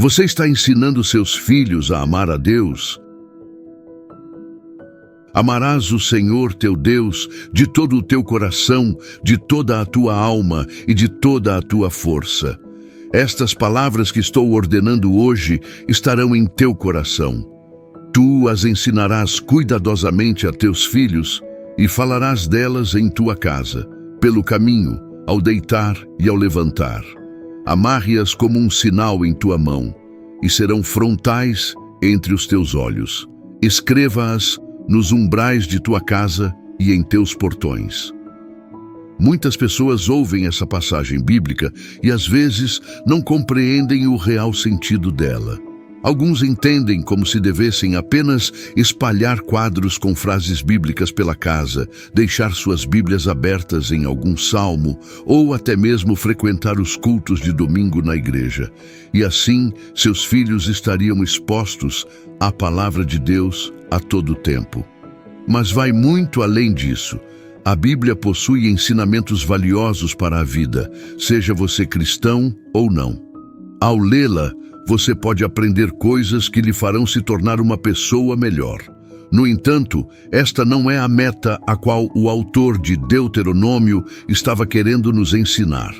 Você está ensinando seus filhos a amar a Deus? Amarás o Senhor teu Deus de todo o teu coração, de toda a tua alma e de toda a tua força. Estas palavras que estou ordenando hoje estarão em teu coração. Tu as ensinarás cuidadosamente a teus filhos e falarás delas em tua casa, pelo caminho, ao deitar e ao levantar. Amarre-as como um sinal em tua mão e serão frontais entre os teus olhos. Escreva-as nos umbrais de tua casa e em teus portões. Muitas pessoas ouvem essa passagem bíblica e às vezes não compreendem o real sentido dela. Alguns entendem como se devessem apenas espalhar quadros com frases bíblicas pela casa, deixar suas Bíblias abertas em algum salmo ou até mesmo frequentar os cultos de domingo na igreja. E assim, seus filhos estariam expostos à palavra de Deus a todo tempo. Mas vai muito além disso. A Bíblia possui ensinamentos valiosos para a vida, seja você cristão ou não. Ao lê-la, você pode aprender coisas que lhe farão se tornar uma pessoa melhor. No entanto, esta não é a meta a qual o autor de Deuteronômio estava querendo nos ensinar.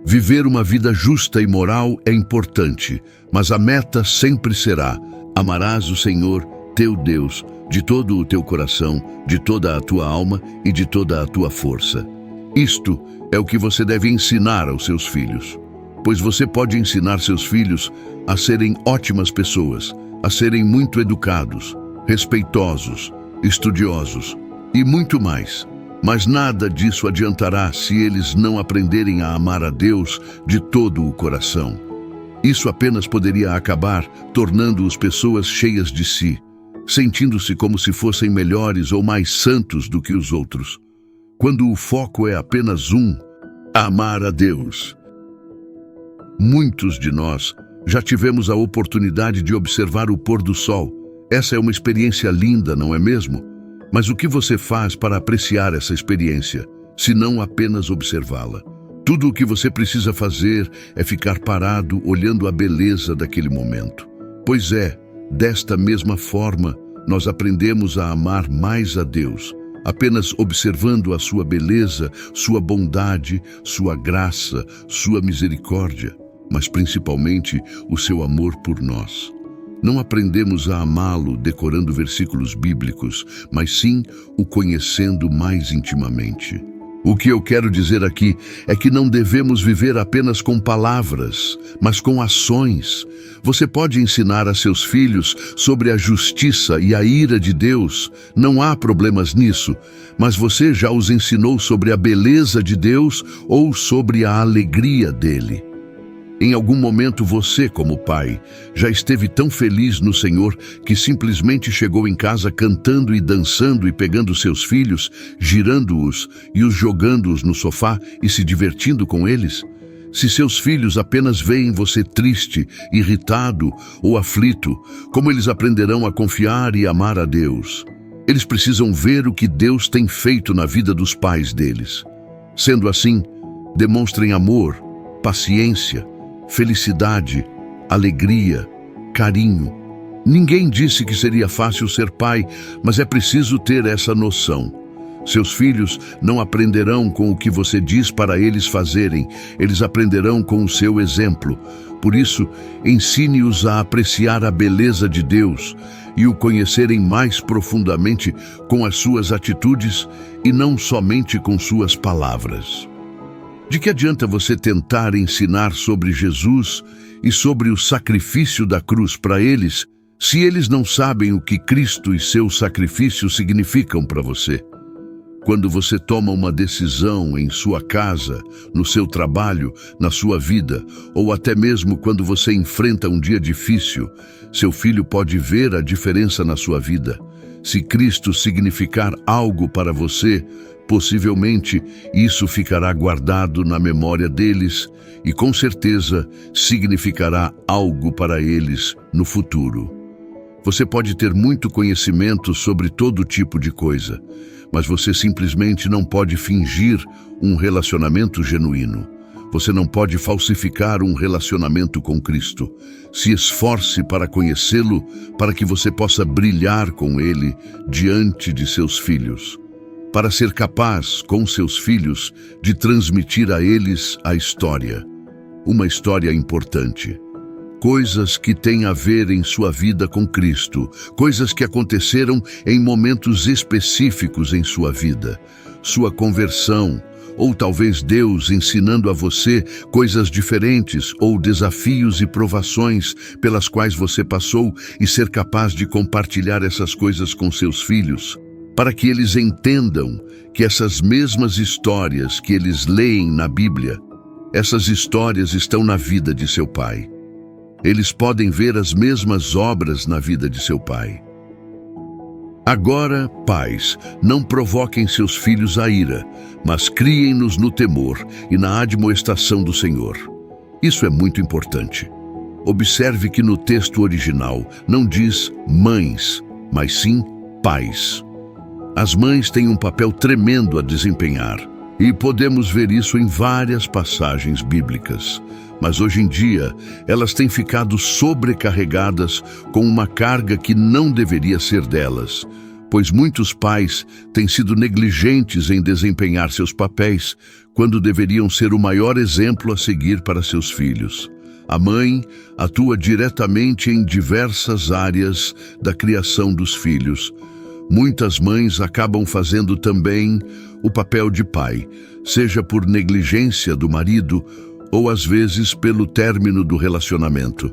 Viver uma vida justa e moral é importante, mas a meta sempre será: amarás o Senhor, teu Deus, de todo o teu coração, de toda a tua alma e de toda a tua força. Isto é o que você deve ensinar aos seus filhos. Pois você pode ensinar seus filhos a serem ótimas pessoas, a serem muito educados, respeitosos, estudiosos e muito mais. Mas nada disso adiantará se eles não aprenderem a amar a Deus de todo o coração. Isso apenas poderia acabar tornando-os pessoas cheias de si, sentindo-se como se fossem melhores ou mais santos do que os outros, quando o foco é apenas amar a Deus. Muitos de nós já tivemos a oportunidade de observar o pôr do sol. Essa é uma experiência linda, não é mesmo? Mas o que você faz para apreciar essa experiência, se não apenas observá-la? Tudo o que você precisa fazer é ficar parado olhando a beleza daquele momento. Pois é, desta mesma forma, nós aprendemos a amar mais a Deus, apenas observando a sua beleza, sua bondade, sua graça, sua misericórdia, mas principalmente o seu amor por nós. Não aprendemos a amá-lo decorando versículos bíblicos, mas sim o conhecendo mais intimamente. O que eu quero dizer aqui é que não devemos viver apenas com palavras, mas com ações. Você pode ensinar a seus filhos sobre a justiça e a ira de Deus, não há problemas nisso, mas você já os ensinou sobre a beleza de Deus ou sobre a alegria dele? Em algum momento você, como pai, já esteve tão feliz no Senhor que simplesmente chegou em casa cantando e dançando e pegando seus filhos, girando-os e os jogando-os no sofá e se divertindo com eles? Se seus filhos apenas veem você triste, irritado ou aflito, como eles aprenderão a confiar e amar a Deus? Eles precisam ver o que Deus tem feito na vida dos pais deles. Sendo assim, demonstrem amor, paciência, felicidade, alegria, carinho. Ninguém disse que seria fácil ser pai, mas é preciso ter essa noção. Seus filhos não aprenderão com o que você diz para eles fazerem, eles aprenderão com o seu exemplo. Por isso, ensine-os a apreciar a beleza de Deus e o conhecerem mais profundamente com as suas atitudes e não somente com suas palavras. De que adianta você tentar ensinar sobre Jesus e sobre o sacrifício da cruz para eles, se eles não sabem o que Cristo e seu sacrifício significam para você? Quando você toma uma decisão em sua casa, no seu trabalho, na sua vida, ou até mesmo quando você enfrenta um dia difícil, seu filho pode ver a diferença na sua vida. Se Cristo significar algo para você, possivelmente isso ficará guardado na memória deles e com certeza significará algo para eles no futuro. Você pode ter muito conhecimento sobre todo tipo de coisa, mas você simplesmente não pode fingir um relacionamento genuíno. Você não pode falsificar um relacionamento com Cristo. Se esforce para conhecê-lo, para que você possa brilhar com ele diante de seus filhos. Para ser capaz, com seus filhos, de transmitir a eles a história. Uma história importante. Coisas que têm a ver em sua vida com Cristo. Coisas que aconteceram em momentos específicos em sua vida. Sua conversão, ou talvez Deus ensinando a você coisas diferentes ou desafios e provações pelas quais você passou e ser capaz de compartilhar essas coisas com seus filhos, para que eles entendam que essas mesmas histórias que eles leem na Bíblia, essas histórias estão na vida de seu pai. Eles podem ver as mesmas obras na vida de seu pai. Agora, pais, não provoquem seus filhos à ira, mas criem-nos no temor e na admoestação do Senhor. Isso é muito importante. Observe que no texto original não diz mães, mas sim pais. As mães têm um papel tremendo a desempenhar, e podemos ver isso em várias passagens bíblicas. Mas hoje em dia, elas têm ficado sobrecarregadas com uma carga que não deveria ser delas, pois muitos pais têm sido negligentes em desempenhar seus papéis, quando deveriam ser o maior exemplo a seguir para seus filhos. A mãe atua diretamente em diversas áreas da criação dos filhos. Muitas mães acabam fazendo também o papel de pai, seja por negligência do marido ou às vezes pelo término do relacionamento.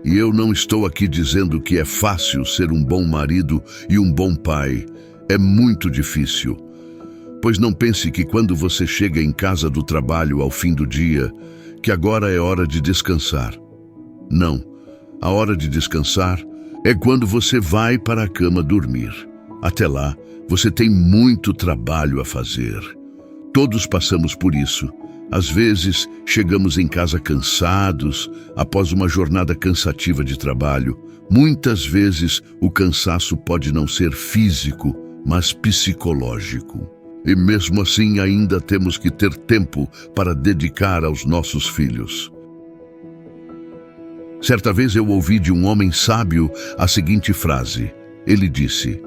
E eu não estou aqui dizendo que é fácil ser um bom marido e um bom pai. É muito difícil. Pois não pense que quando você chega em casa do trabalho ao fim do dia, que agora é hora de descansar. Não. A hora de descansar é quando você vai para a cama dormir. Até lá, você tem muito trabalho a fazer. Todos passamos por isso. Às vezes, chegamos em casa cansados, após uma jornada cansativa de trabalho. Muitas vezes, o cansaço pode não ser físico, mas psicológico. E mesmo assim, ainda temos que ter tempo para dedicar aos nossos filhos. Certa vez eu ouvi de um homem sábio a seguinte frase. Ele disse: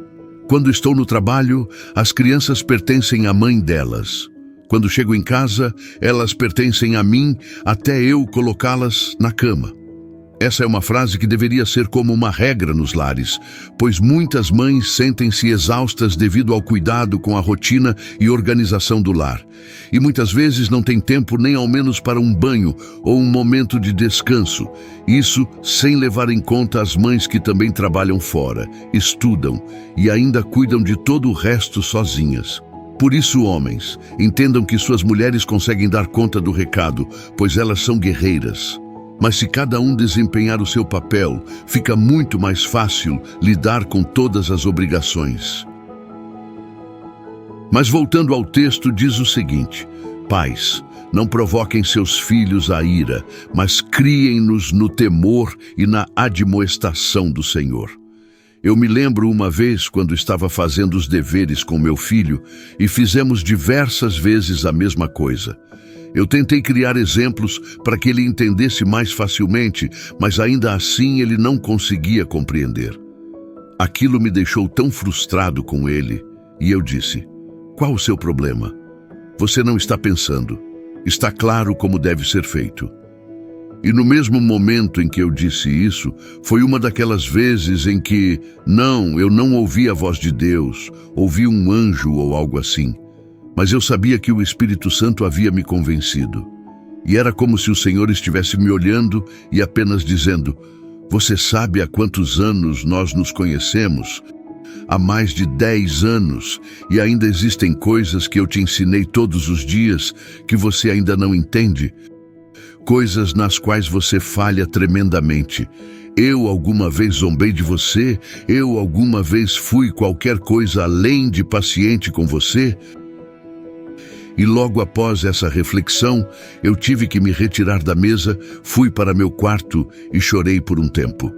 "Quando estou no trabalho, as crianças pertencem à mãe delas. Quando chego em casa, elas pertencem a mim até eu colocá-las na cama." Essa é uma frase que deveria ser como uma regra nos lares, pois muitas mães sentem-se exaustas devido ao cuidado com a rotina e organização do lar. E muitas vezes não têm tempo nem ao menos para um banho ou um momento de descanso. Isso sem levar em conta as mães que também trabalham fora, estudam e ainda cuidam de todo o resto sozinhas. Por isso, homens, entendam que suas mulheres conseguem dar conta do recado, pois elas são guerreiras. Mas se cada um desempenhar o seu papel, fica muito mais fácil lidar com todas as obrigações. Mas voltando ao texto, diz o seguinte: pais, não provoquem seus filhos à ira, mas criem-nos no temor e na admoestação do Senhor. Eu me lembro uma vez quando estava fazendo os deveres com meu filho e fizemos diversas vezes a mesma coisa. Eu tentei criar exemplos para que ele entendesse mais facilmente, mas ainda assim ele não conseguia compreender. Aquilo me deixou tão frustrado com ele, e eu disse: "Qual o seu problema? Você não está pensando. Está claro como deve ser feito." E no mesmo momento em que eu disse isso, foi uma daquelas vezes em que, eu não ouvi a voz de Deus, ouvi um anjo ou algo assim. Mas eu sabia que o Espírito Santo havia me convencido. E era como se o Senhor estivesse me olhando e apenas dizendo: "Você sabe há quantos anos nós nos conhecemos? Há mais de 10 anos, e ainda existem coisas que eu te ensinei todos os dias que você ainda não entende. Coisas nas quais você falha tremendamente. Eu alguma vez zombei de você? Eu alguma vez fui qualquer coisa além de paciente com você?" E logo após essa reflexão, eu tive que me retirar da mesa, fui para meu quarto e chorei por um tempo.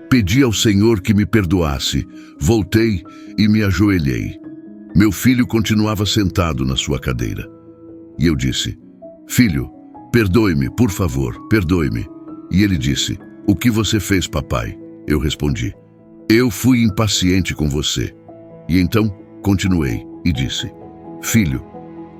Pedi ao Senhor que me perdoasse, voltei e me ajoelhei. Meu filho continuava sentado na sua cadeira. E eu disse: "Filho, Perdoe-me, por favor, perdoe-me. E ele disse: O que você fez, papai? Eu respondi: Eu fui impaciente com você. E então continuei e disse: Filho,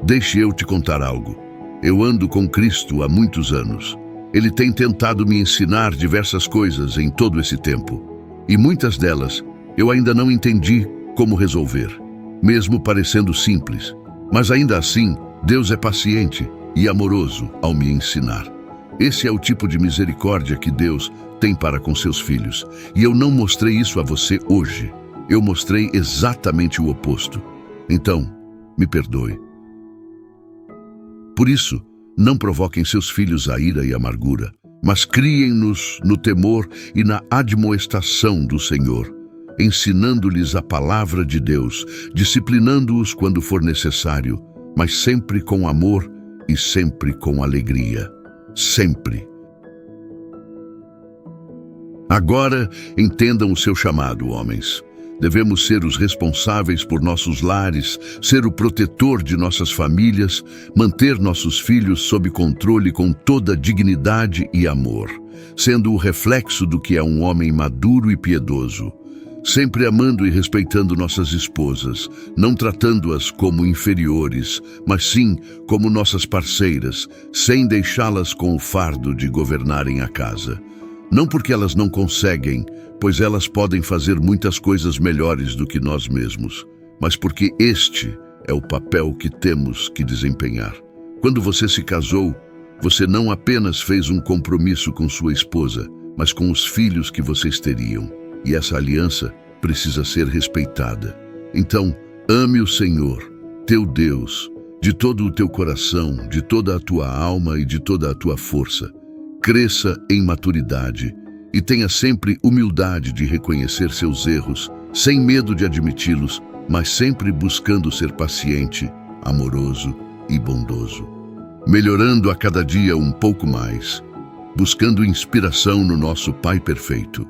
deixe eu te contar algo. Eu ando com Cristo há muitos anos. Ele tem tentado me ensinar diversas coisas em todo esse tempo. E muitas delas eu ainda não entendi como resolver, mesmo parecendo simples. Mas ainda assim, Deus é paciente e amoroso ao me ensinar. Esse é o tipo de misericórdia que Deus tem para com seus filhos. E eu não mostrei isso a você hoje. Eu mostrei exatamente o oposto. Então, me perdoe. Por isso, não provoquem seus filhos a ira e amargura, mas criem-nos no temor e na admoestação do Senhor, ensinando-lhes a palavra de Deus, disciplinando-os quando for necessário, mas sempre com amor e sempre com alegria. Sempre. Agora, entendam o seu chamado, homens. Devemos ser os responsáveis por nossos lares, ser o protetor de nossas famílias, manter nossos filhos sob controle com toda dignidade e amor, sendo o reflexo do que é um homem maduro e piedoso, sempre amando e respeitando nossas esposas, não tratando-as como inferiores, mas sim como nossas parceiras, sem deixá-las com o fardo de governarem a casa. Não porque elas não conseguem, pois elas podem fazer muitas coisas melhores do que nós mesmos, mas porque este é o papel que temos que desempenhar. Quando você se casou, você não apenas fez um compromisso com sua esposa, mas com os filhos que vocês teriam. E essa aliança precisa ser respeitada. Então, ame o Senhor, teu Deus, de todo o teu coração, de toda a tua alma e de toda a tua força. Cresça em maturidade e tenha sempre humildade de reconhecer seus erros, sem medo de admiti-los, mas sempre buscando ser paciente, amoroso e bondoso. Melhorando a cada dia um pouco mais, buscando inspiração no nosso Pai perfeito.